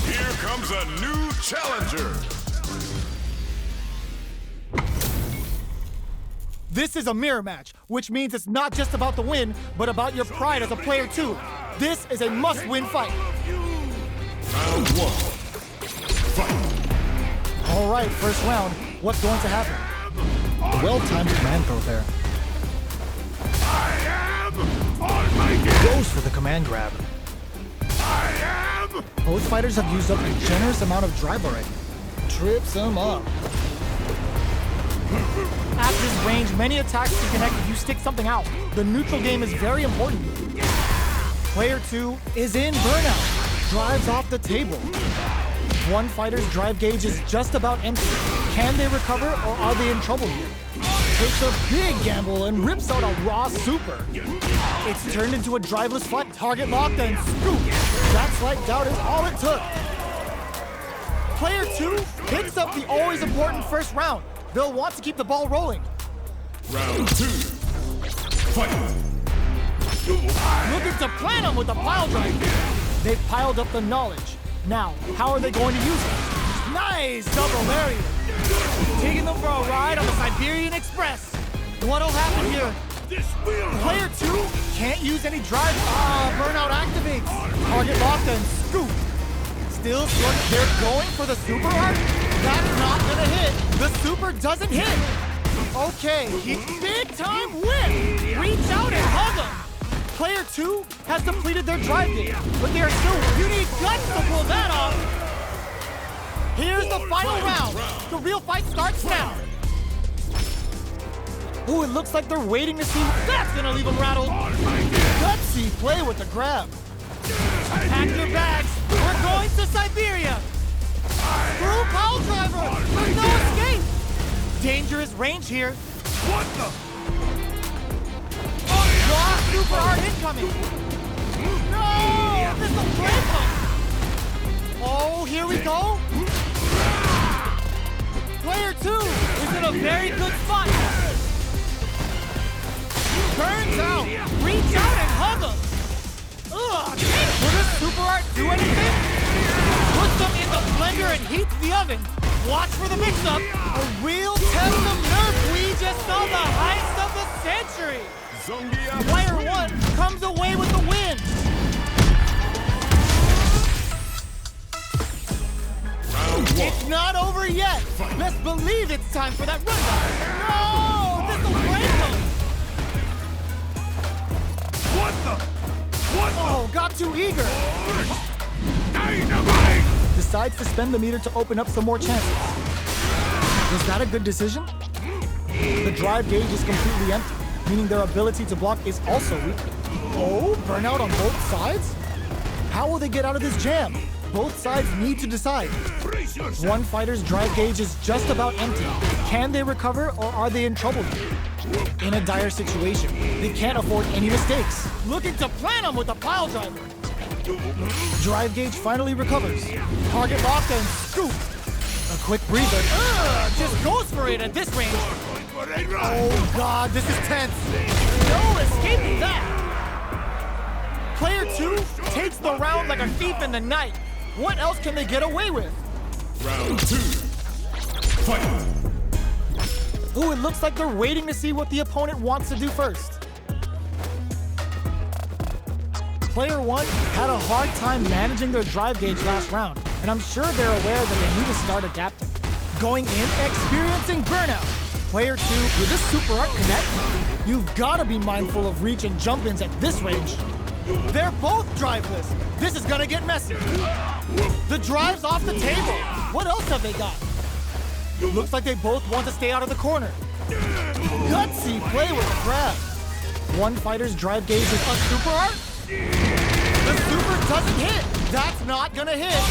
Here comes a new challenger. This is a mirror match, which means it's not just about the win, but about your pride as a player too. This is a must-win fight. Round one. Fight. All right, first round. What's going to happen? A well-timed command throw there. I am on my game. Goes for the command grab. I am. Both fighters have used up a generous amount of drive already. Trips him up. At this range, many attacks can connect if you stick something out. The neutral game is very important. Player 2 is in burnout. Drives off the table. One fighter's drive gauge is just about empty. Can they recover or are they in trouble here? Takes a big gamble and rips out a raw super. It's turned into a driveless fight. Target locked and scoop. That slight doubt is all it took. Player 2 picks up the always important first round. They'll want to keep the ball rolling. Round two. Fight. Looking to plan them with a pile drive. They've piled up the knowledge. Now, how are they going to use it? Nice double lariat. Taking them for a ride on the Siberian Express. What'll happen here? Player 2 can't use any drive. Burnout activates. Target locked and scoop. Still struggling. They're going for the super art? That's not gonna hit. The super doesn't hit. Okay, big time whip. Reach out and hug him. Player 2 has depleted their drive gauge, but they are still. You need guts to pull that off. Here's the final round. The real fight starts now. Ooh, it looks like they're waiting to see. That's gonna leave them rattled. Gutsy play with the grab. Pack your bags. We're going to Siberia. Screw pile driver. There's no escape. Dangerous range here. What the? Raw super art incoming. No, this will break them. Oh, here we go. Player 2 is in a very good spot. Burns out. Reach out and hug him. Ugh, will this super art do anything? Put them in the blender and heat the oven. Watch for the mix-up. A real test of nerve. We just saw the heist of the century. Player 1 comes away with the win. It's not over yet. Best believe it's time for that rundown. No, this will break them. What the? Oh, got too eager. Dynamite! Decides to spend the meter to open up some more chances. Was that a good decision? The drive gauge is completely empty, meaning their ability to block is also weak. Oh, burnout on both sides? How will they get out of this jam? Both sides need to decide. One fighter's drive gauge is just about empty. Can they recover or are they in trouble here? In a dire situation, they can't afford any mistakes. Looking to plan them with a pile driver. Drive gauge finally recovers. Target locked and scoop. A quick breather. Just goes for it at this range. Oh God, this is tense. No escaping that. Player 2 takes the round like a thief in the night. What else can they get away with? Round 2. Fight. Ooh, it looks like they're waiting to see what the opponent wants to do first. Player 1 had a hard time managing their drive gauge last round, and I'm sure they're aware that they need to start adapting. Going in, experiencing burnout. Player 2, with this super art connect, you've got to be mindful of reach and jump-ins at this range. They're both driveless. This is gonna get messy. The drive's off the table. What else have they got? Looks like they both want to stay out of the corner. Gutsy play with the grab. One fighter's drive gauge is a super art. The super doesn't hit. That's not gonna hit.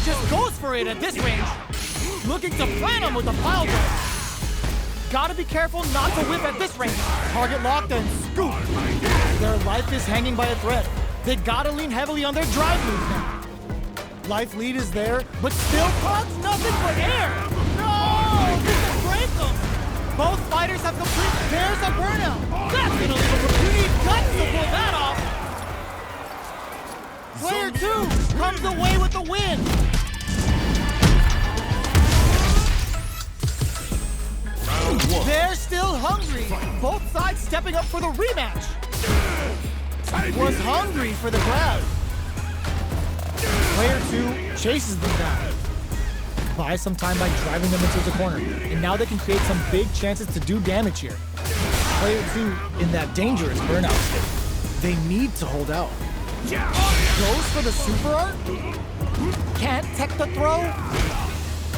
Just goes for it at this range. Looking to plan them with a pile drive. Gotta be careful not to whip at this range. Target locked and scoop. Their life is hanging by a thread. They gotta lean heavily on their drive moves now. Life lead is there, but still pugs nothing but air. No, this will break them. Both fighters have complete. There's a burnout. That's gonna leave them. You need guts to pull that off. Player 2 comes away with the win. Both sides stepping up for the rematch. Was hungry for the grab. Player 2 chases them down. Buys some time by driving them into the corner. And now they can create some big chances to do damage here. Player 2 in that dangerous burnout state. They need to hold out. Goes for the super art. Can't tech the throw.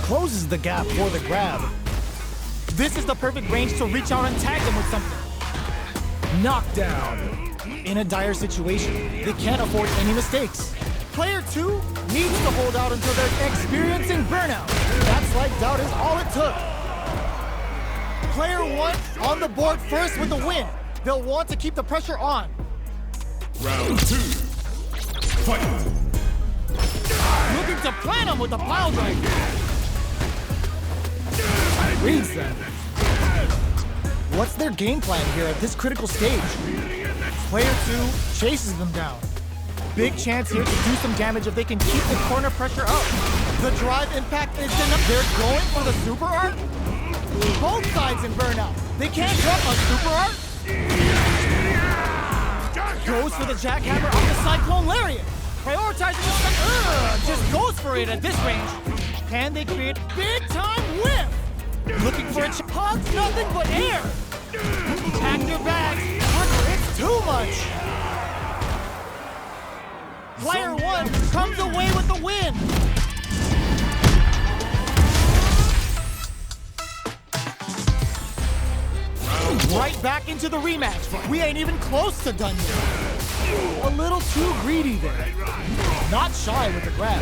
Closes the gap for the grab. This is the perfect range to reach out and tag them with something. Knockdown. In a dire situation, they can't afford any mistakes. Player 2 needs to hold out until they're experiencing burnout. That slight doubt is all it took. Player 1 on the board first with the win. They'll want to keep the pressure on. Round 2. Fight. Looking to plan them with the pile drive. Reads them. What's their game plan here at this critical stage? Player 2 chases them down. Big chance here to do some damage if they can keep the corner pressure up. The drive impact is enough. They're going for the super art. Both sides in burnout. They can't drop a super art. Goes for the jackhammer off the cyclone lariat. Prioritizing the just goes for it at this range. Can they create big time whiff? Looking for a hugs nothing but air. Pack your bags. It's too much. Player 1 comes away with the win. Right back into the rematch. We ain't even close to done yet. A little too greedy there. Not shy with the grab.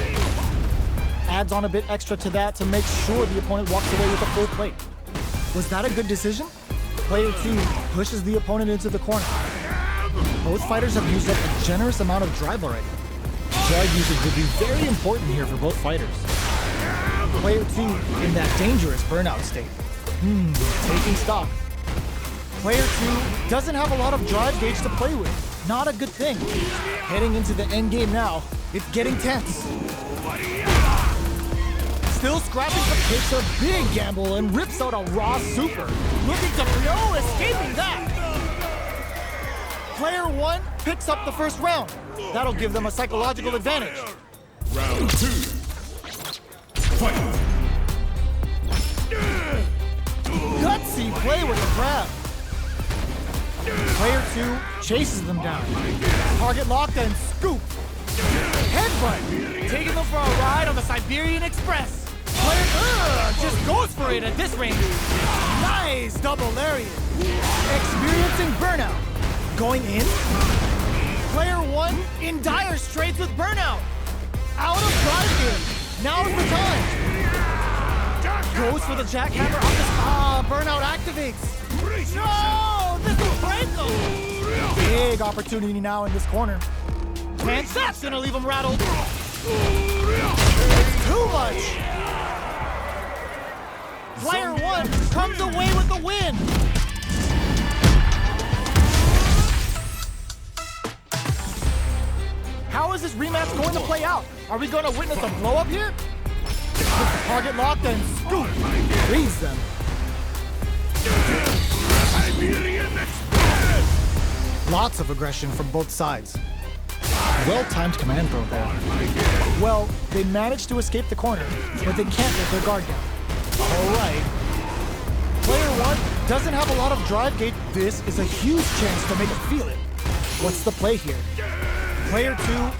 Adds on a bit extra to that to make sure the opponent walks away with a full plate. Was that a good decision? Player 2 pushes the opponent into the corner. Both fighters have used up a generous amount of drive already. Drive usage will be very important here for both fighters. Player 2 in that dangerous burnout state. Taking stock. Player 2 doesn't have a lot of drive gauge to play with. Not a good thing. Heading into the end game now, it's getting tense. Still scrapping but takes a big gamble and rips out a raw super. Looking to no escaping that. Player 1 picks up the first round. That'll give them a psychological advantage. Round 2. Fight. Gutsy play with the grab. Player 2 chases them down. Target locked and scoop. Headbutt. Taking them for a ride on the Siberian Express. Player just goes for it at this range. Nice double lariat. Experiencing burnout. Going in. Player 1 in dire straits with burnout. Out of drive game. Now's the time. Goes for the jackhammer off the burnout activates. No! This will break them! Big opportunity now in this corner. And that's gonna leave him rattled. It's too much! Player 1 comes away with the win! How is this rematch going to play out? Are we going to witness a blow-up here? Target locked and scoop! Reads them. Lots of aggression from both sides. Well-timed command throw there. Well, they managed to escape the corner, but they can't let their guard down. Alright. Player 1 doesn't have a lot of drive gauge. This is a huge chance to make it feel it. What's the play here? Player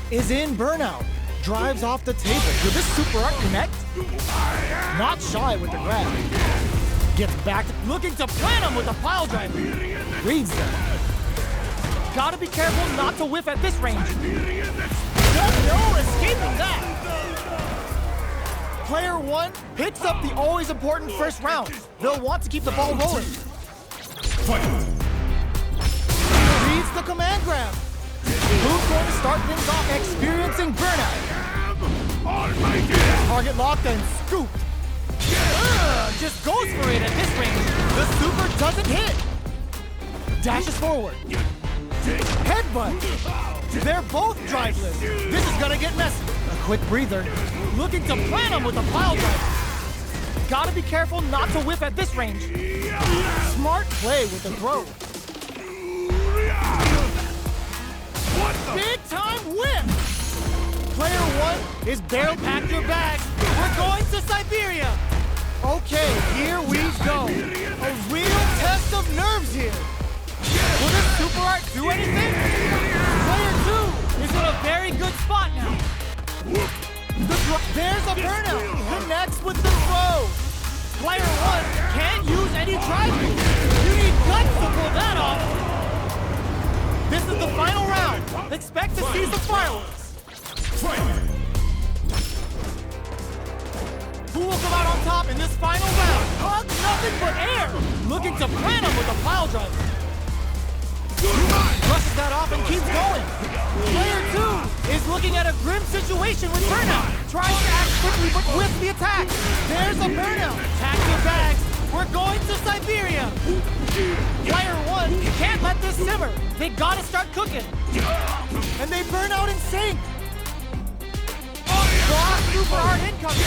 2 is in burnout. Drives off the table. Will this super art connect? Not shy with the grab. Gets back, looking to plan him with a pile driver. Reads them. Gotta be careful not to whiff at this range. No escaping that. Player 1 picks up the always important first round. They'll want to keep the ball rolling. Fight. Reads the command grab. Who's going to start things off experiencing burnout? Target locked and scoop. Just goes for it at this range. The super doesn't hit. Dashes forward. Headbutt. They're both driveless. This is gonna get messy. A quick breather. Looking to plan him with a pile driver. Gotta be careful not to whiff at this range. Smart play with the throw. Big time whip! Player one is barrel pack your bags. We're going to Siberia. Okay, here we go. A real test of nerves here. Will this super art do anything? Player two is in a very good spot now. There's a burnout. Connects with the throw. Player one can't use any drive moves. You need guts to pull that off. This is the final round. Expect to see some fireworks. Who will come out on top in this final round? Hug nothing but air. Looking to plan him with a pile driver. Brushes that off and keeps going. Player two is looking at a grim situation with burnout. Tries to act quickly but whiffs the attack. There's a burnout. Pack your bags. We're going to Siberia. Player one can't let this simmer. They gotta start cooking. And they burn out in sync. Boss super hard incoming.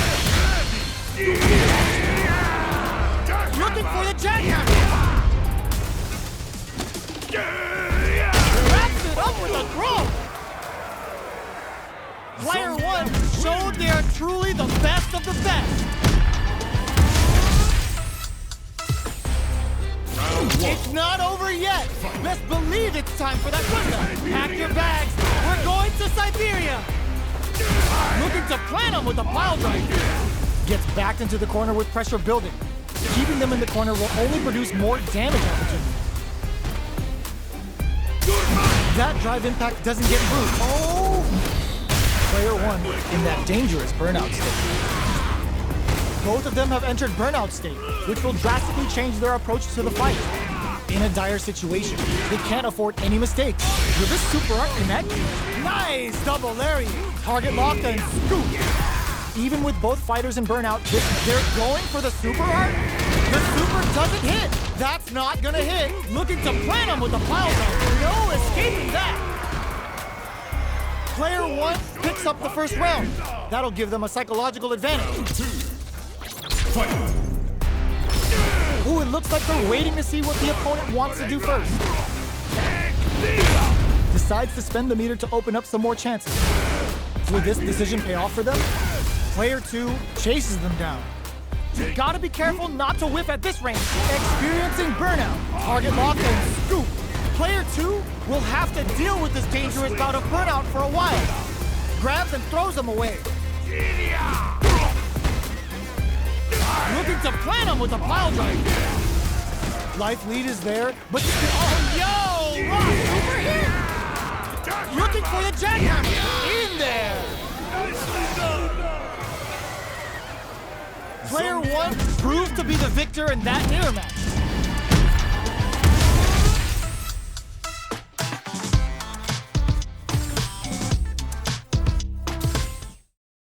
Looking for the jackhammer. Wraps it up with a throw. Player one showed they are truly the best of the best. It's not over yet. Best believe it's time for that comeback. Pack your bags. We're going to Siberia. Looking to plan them with a pile driver. Gets backed into the corner with pressure building. Keeping them in the corner will only produce more damage opportunity. That drive impact doesn't get through. Oh! Player one in that dangerous burnout state. Both of them have entered burnout state, which will drastically change their approach to the fight. In a dire situation, they can't afford any mistakes. Will this super art connect? Nice double lariat. Target locked and scoop. Even with both fighters in burnout, they're going for the super art. The super doesn't hit. That's not gonna hit. Looking to plan him with a pile driver. No escaping that. Player one picks up the first round. That'll give them a psychological advantage. Ooh, it looks like they're waiting to see what the opponent wants to do first. Decides to spend the meter to open up some more chances. Will this decision pay off for them? Player two chases them down. You gotta be careful not to whiff at this range. Experiencing burnout. Target lock and scoop. Player two will have to deal with this dangerous bout of burnout for a while. Grabs and throws them away. Looking to plan him with a pile drive. Life lead is there, but oh, yo! Rock over here! Looking for the jackhammer. In there! Player one proved to be the victor in that mirror match.